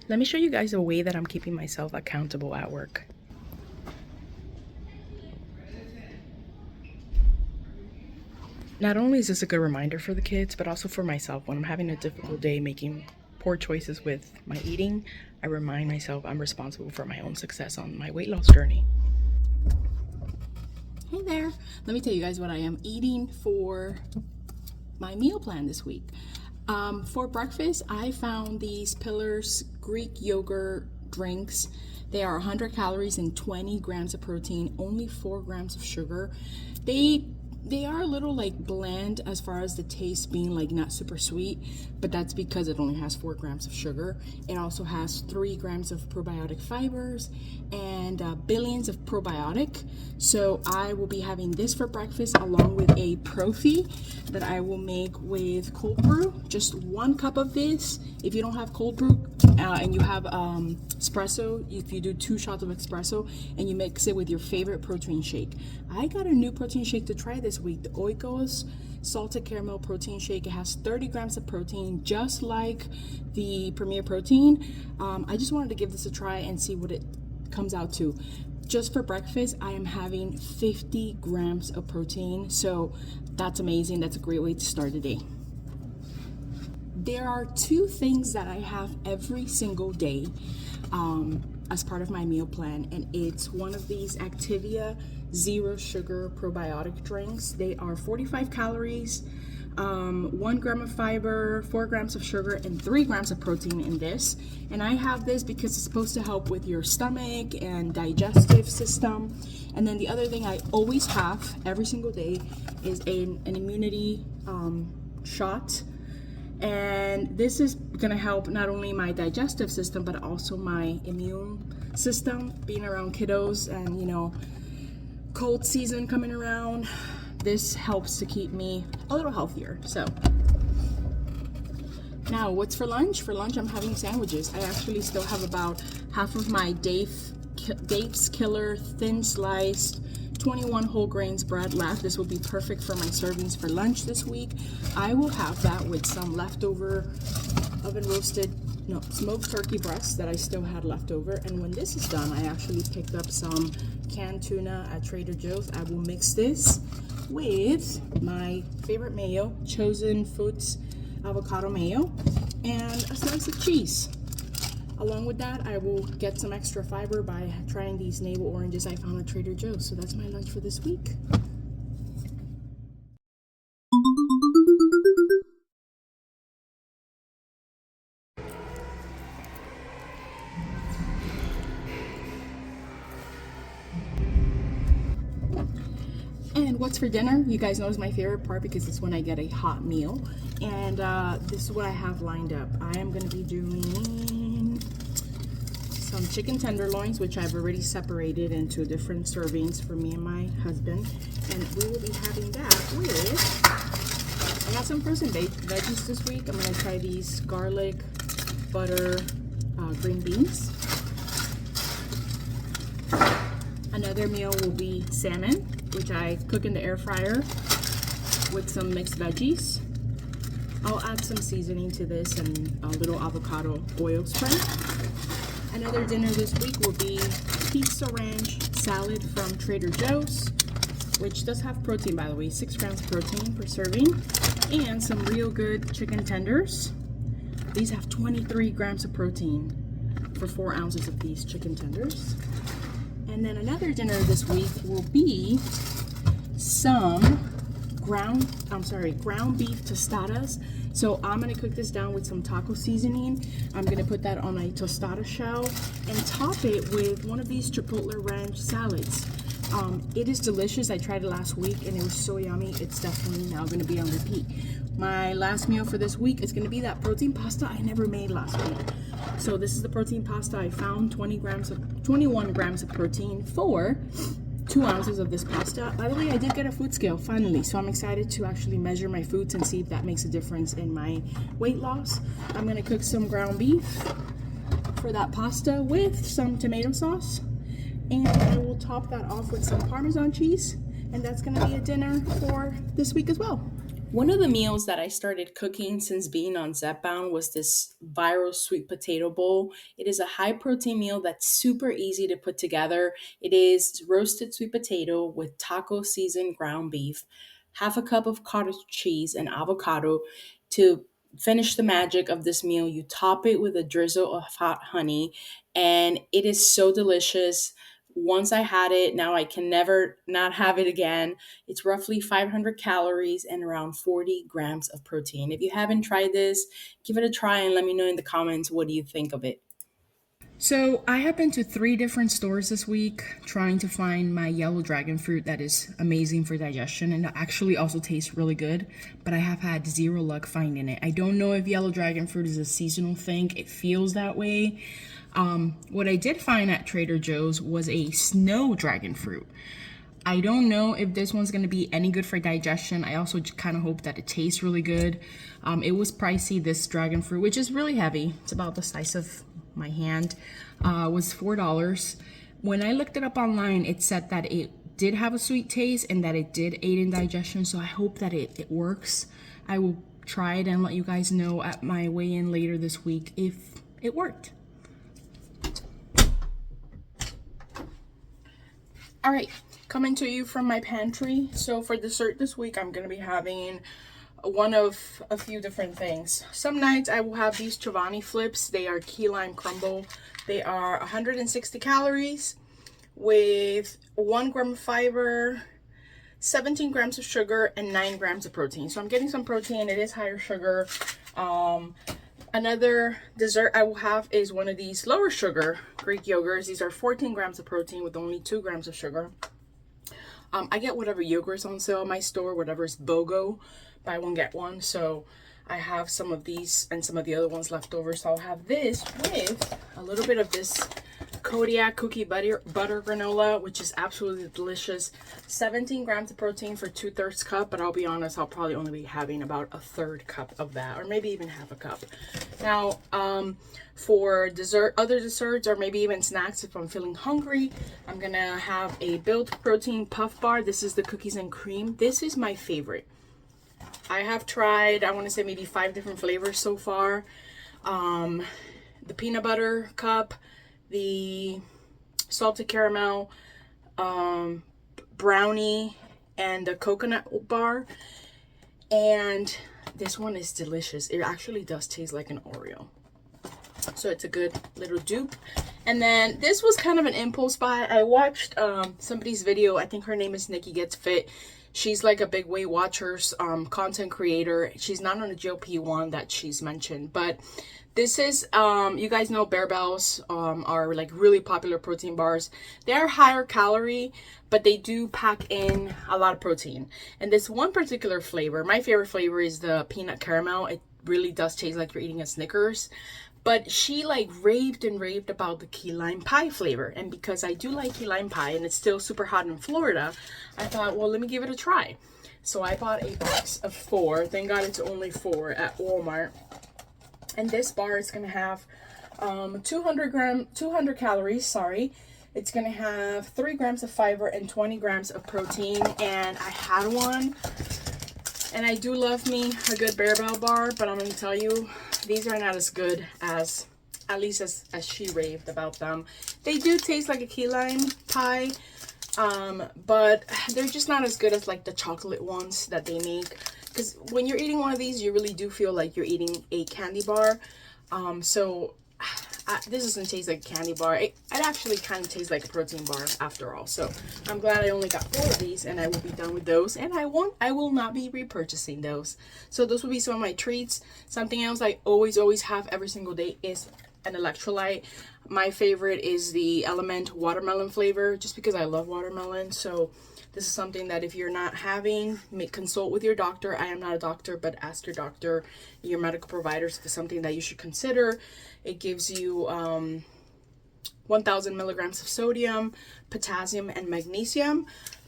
Let me show you guys a way that I'm keeping myself accountable at work. Not only is this a good reminder for the kids, but also for myself. When I'm having a difficult day making poor choices with my eating, I remind myself I'm responsible for my own success on my weight loss journey. Hey there, let me tell you guys what I am eating for my meal plan this week. For breakfast, I found these Pillars Greek yogurt drinks. They are 100 calories and 20 grams of protein, only 4 grams of sugar. They are a little like bland as far as the taste being like not super sweet, but that's because it only has 4 grams of sugar. It also has 3 grams of probiotic fibers and billions of probiotic. So I will be having this for breakfast along with a profee that I will make with cold brew. Just 1 cup of this. If you don't have cold brew and you have espresso, if you do 2 shots of espresso and you mix it with your favorite protein shake. I got a new protein shake to try this week, the Oikos salted caramel protein shake. It has 30 grams of protein, just like the Premier Protein. I just wanted to give this a try and see what it comes out to. Just for breakfast, I am having 50 grams of protein, so that's amazing. That's a great way to start the day. There are 2 things that I have every single day as part of my meal plan, and it's one of these Activia zero sugar probiotic drinks. They are 45 calories, 1 gram of fiber, 4 grams of sugar, and 3 grams of protein in this. And I have this because it's supposed to help with your stomach and digestive system. And then the other thing I always have every single day is an immunity shot. And this is gonna help not only my digestive system, but also my immune system. Being around kiddos and, you know, cold season coming around, this helps to keep me a little healthier. So now what's for lunch? For lunch, I'm having sandwiches. I actually still have about half of my Dave's Killer thin sliced 21 whole grains bread left. This will be perfect for my servings for lunch this week. I will have that with some leftover smoked turkey breasts that I still had left over. And when this is done, I actually picked up some canned tuna at Trader Joe's. I will mix this with my favorite mayo, Chosen Foods avocado mayo, and a slice of cheese. Along with that, I will get some extra fiber by trying these navel oranges I found at Trader Joe's. So that's my lunch for this week. And what's for dinner? You guys know is my favorite part because it's when I get a hot meal. And this is what I have lined up. I am going to be doing some chicken tenderloins, which I've already separated into different servings for me and my husband. And we will be having that with, I got some frozen veggies this week. I'm going to try these garlic, butter, green beans. Another meal will be salmon, which I cook in the air fryer with some mixed veggies. I'll add some seasoning to this and a little avocado oil spray. Another dinner this week will be pizza ranch salad from Trader Joe's, which does have protein, by the way, 6 grams of protein per serving, and some real good chicken tenders. These have 23 grams of protein for 4 ounces of these chicken tenders. And then another dinner this week will be some ground beef tostadas. So I'm gonna cook this down with some taco seasoning. I'm gonna put that on a tostada shell and top it with one of these Chipotle ranch salads. It is delicious. I tried it last week and it was so yummy. It's definitely now gonna be on repeat. My last meal for this week is gonna be that protein pasta I never made last week. So this is the protein pasta I found, 21 grams of protein for 2 ounces of this pasta. By the way, I did get a food scale finally, so I'm excited to actually measure my foods and see if that makes a difference in my weight loss. I'm gonna cook some ground beef for that pasta with some tomato sauce, and I will top that off with some Parmesan cheese, and that's gonna be a dinner for this week as well. One of the meals that I started cooking since being on Zepbound was this viral sweet potato bowl. It is a high protein meal that's super easy to put together. It is roasted sweet potato with taco seasoned ground beef, half a cup of cottage cheese, and avocado. To finish the magic of this meal, you top it with a drizzle of hot honey, and it is so delicious. Once I had it, now I can never not have it again. It's roughly 500 calories and around 40 grams of protein. If you haven't tried this, give it a try and let me know in the comments what do you think of it. So I have been to 3 different stores this week trying to find my yellow dragon fruit that is amazing for digestion and actually also tastes really good, but I have had zero luck finding it. I don't know if yellow dragon fruit is a seasonal thing. It feels that way. What I did find at Trader Joe's was a snow dragon fruit. I don't know if this one's going to be any good for digestion. I also kind of hope that it tastes really good. It was pricey, this dragon fruit, which is really heavy. It's about the size of my hand. Was $4. When I looked it up online, it said that it did have a sweet taste and that it did aid in digestion. So I hope that it works. I will try it and let you guys know at my weigh-in later this week if it worked. All right, coming to you from my pantry. So for dessert this week, I'm gonna be having one of a few different things. Some nights I will have these Chobani flips. They are key lime crumble. They are 160 calories with 1 gram of fiber, 17 grams of sugar, and 9 grams of protein. So I'm getting some protein. It is higher sugar. Another dessert I will have is one of these lower sugar Greek yogurts. These are 14 grams of protein with only 2 grams of sugar. I get whatever yogurt's on sale at my store, whatever is BOGO, buy one get one. So I have some of these and some of the other ones left over. So I'll have this with a little bit of this Kodiak cookie butter granola, which is absolutely delicious. 17 grams of protein for 2/3 cup, but I'll be honest, I'll probably only be having about a 1/3 cup of that, or maybe even half a cup. Now, for dessert, other desserts, or maybe even snacks, if I'm feeling hungry, I'm gonna have a Built Protein Puff Bar. This is the cookies and cream. This is my favorite. I have tried, I want to say maybe 5 different flavors so far. The peanut butter cup, the salted caramel, brownie, and the coconut bar. And this one is delicious. It actually does taste like an Oreo. So it's a good little dupe. And then this was kind of an impulse buy. I watched somebody's video. I think her name is Nikki Gets Fit. She's like a big Weight Watchers content creator. She's not on a GLP-1 that she's mentioned, but this is, you guys know Bear Bells are like really popular protein bars. They're higher calorie, but they do pack in a lot of protein. And this one particular flavor, my favorite flavor is the peanut caramel. It really does taste like you're eating a Snickers. But she like raved and raved about the key lime pie flavor. And because I do like key lime pie and it's still super hot in Florida, I thought, well, let me give it a try. So I bought a box of 4. Thank God it's only 4 at Walmart. And this bar is going to have 200 calories, sorry. It's going to have 3 grams of fiber and 20 grams of protein. And I had one. And I do love me a good Bear Bell bar, but I'm going to tell you, these are not as good as, at least as she raved about them. They do taste like a key lime pie, but they're just not as good as like the chocolate ones that they make. Because when you're eating one of these, you really do feel like you're eating a candy bar. This doesn't taste like a candy bar. It actually kind of tastes like a protein bar after all. So I'm glad I only got 4 of these and I will be done with those. And I will not be repurchasing those. So those will be some of my treats. Something else I always have every single day is an electrolyte. My favorite is the Element watermelon flavor, just because I love watermelon. So this is something that if you're not having, consult with your doctor. I am not a doctor, but ask your doctor, your medical providers, if it's something that you should consider. It gives you 1,000 milligrams of sodium, potassium, and magnesium.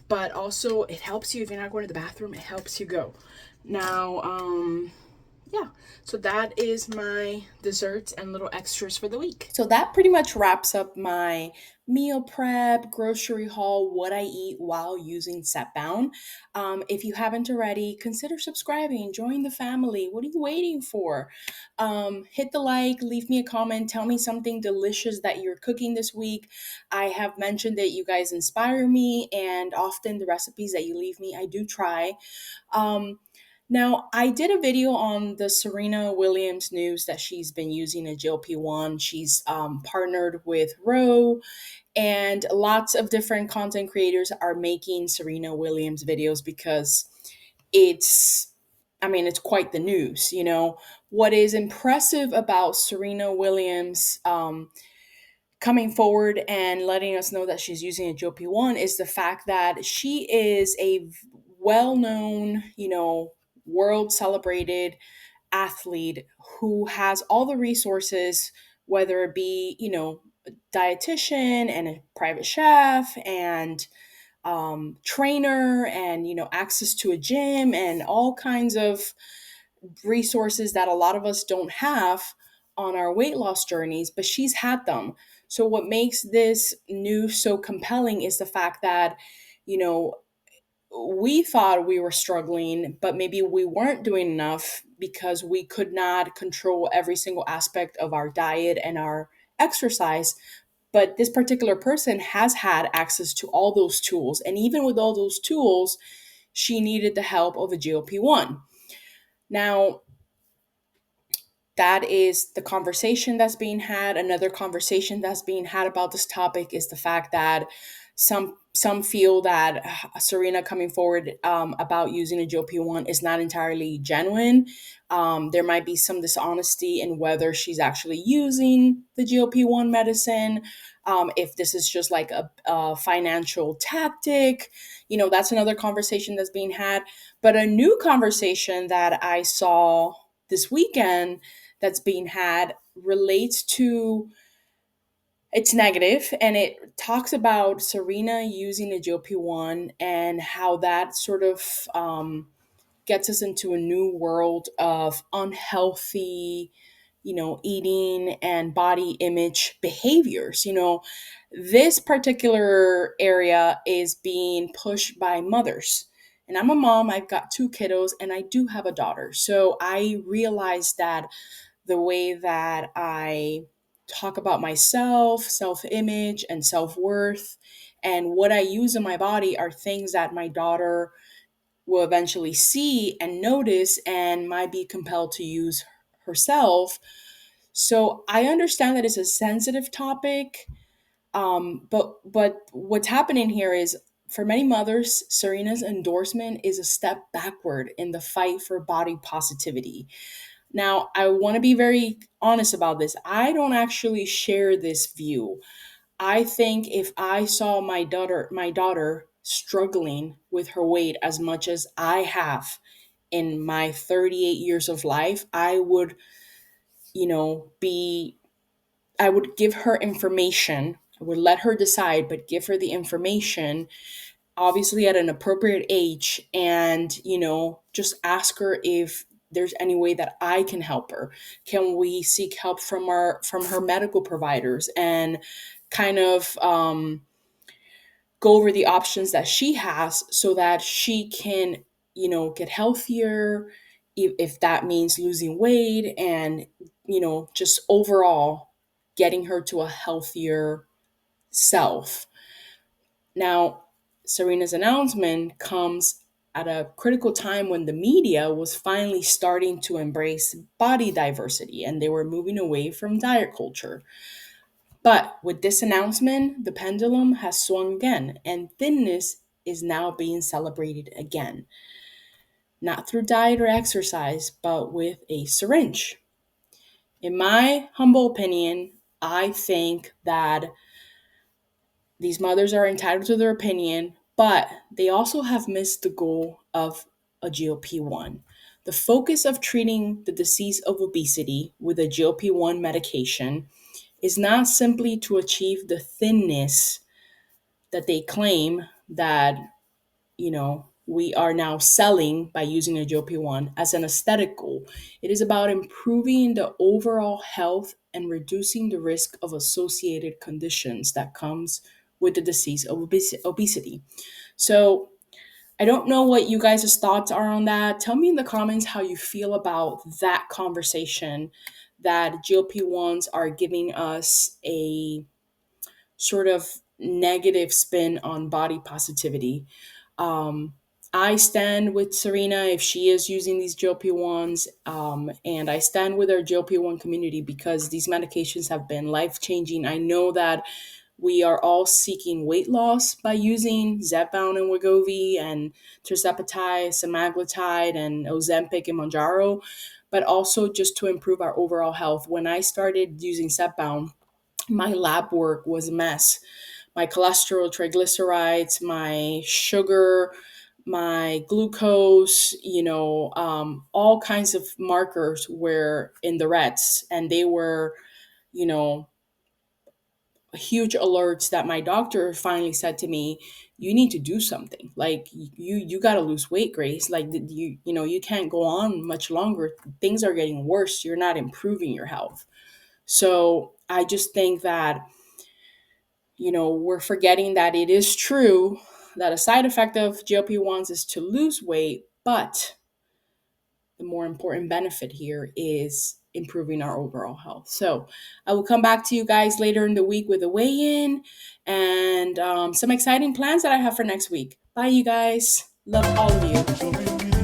But also, it helps you if you're not going to the bathroom. It helps you go. Now, yeah, so that is my desserts and little extras for the week. So that pretty much wraps up my meal prep, grocery haul, what I eat while using Zepbound. If you haven't already, consider subscribing, join the family. What are you waiting for? Hit the like, leave me a comment, tell me something delicious that you're cooking this week. I have mentioned that you guys inspire me, and often the recipes that you leave me, I do try. Now, I did a video on the Serena Williams news that she's been using a GLP-1. She's partnered with Roe, and lots of different content creators are making Serena Williams videos because it's, I mean, it's quite the news, you know. What is impressive about Serena Williams coming forward and letting us know that she's using a GLP-1 is the fact that she is a well-known, you know, world celebrated athlete who has all the resources, whether it be, you know, a dietitian and a private chef and trainer and, you know, access to a gym and all kinds of resources that a lot of us don't have on our weight loss journeys, but she's had them. So, what makes this news so compelling is the fact that, you know, we thought we were struggling, but maybe we weren't doing enough because we could not control every single aspect of our diet and our exercise. But this particular person has had access to all those tools. And even with all those tools, she needed the help of a GLP-1. Now, that is the conversation that's being had. Another conversation that's being had about this topic is the fact that some feel that Serena coming forward about using a GLP-1 is not entirely genuine. There might be some dishonesty in whether she's actually using the GLP-1 medicine. If this is just like a financial tactic, you know, that's another conversation that's being had. But a new conversation that I saw this weekend that's being had relates to, it's negative, and it talks about Serena using a GLP-1 and how that sort of gets us into a new world of unhealthy, you know, eating and body image behaviors. You know, this particular area is being pushed by mothers. And I'm a mom, I've got two kiddos, and I do have a daughter. So I realized that the way that I talk about myself, self image, and self worth, and what I use in my body are things that my daughter will eventually see and notice and might be compelled to use herself. So I understand that it's a sensitive topic, but what's happening here is for many mothers, Serena's endorsement is a step backward in the fight for body positivity. Now, I want to be very honest about this. I don't actually share this view. I think if I saw my daughter struggling with her weight as much as I have in my 38 years of life, I would, you know, be I would give her information. I would let her decide, but give her the information, obviously at an appropriate age, and, you know, just ask her if there's any way that I can help her. Can we seek help from her medical providers and kind of go over the options that she has so that she can, you know, get healthier, if that means losing weight and, you know, just overall getting her to a healthier self. Now, Serena's announcement comes at a critical time when the media was finally starting to embrace body diversity and they were moving away from diet culture. But with this announcement, the pendulum has swung again, and thinness is now being celebrated again. Not through diet or exercise, but with a syringe. In my humble opinion, I think that these mothers are entitled to their opinion, but they also have missed the goal of a GLP-1. The focus of treating the disease of obesity with a GLP-1 medication is not simply to achieve the thinness that they claim that, you know, we are now selling by using a GLP-1 as an aesthetic goal. It is about improving the overall health and reducing the risk of associated conditions that comes with the disease of obesity. So I don't know what you guys' thoughts are on that. Tell me in the comments how you feel about that conversation, that GLP-1s are giving us a sort of negative spin on body positivity. Um, I stand with Serena if she is using these GLP-1s, and I stand with our GLP-1 community because these medications have been life changing. I know that we are all seeking weight loss by using Zepbound and Wegovy and Tirzepatide, Semaglutide, and Ozempic and Mounjaro, but also just to improve our overall health. When I started using Zepbound, my lab work was a mess. My cholesterol, triglycerides, my sugar, my glucose, all kinds of markers were in the reds, and they were, you know, huge alerts that my doctor finally said to me, you need to do something. Like you got to lose weight, Grace. Like you can't go on much longer. Things are getting worse. You're not improving your health. So I just think that we're forgetting that it is true that a side effect of GLP-1s is to lose weight, but the more important benefit here is improving our overall health. So I will come back to you guys later in the week with a weigh-in and some exciting plans that I have for next week. Bye, you guys. Love all of you.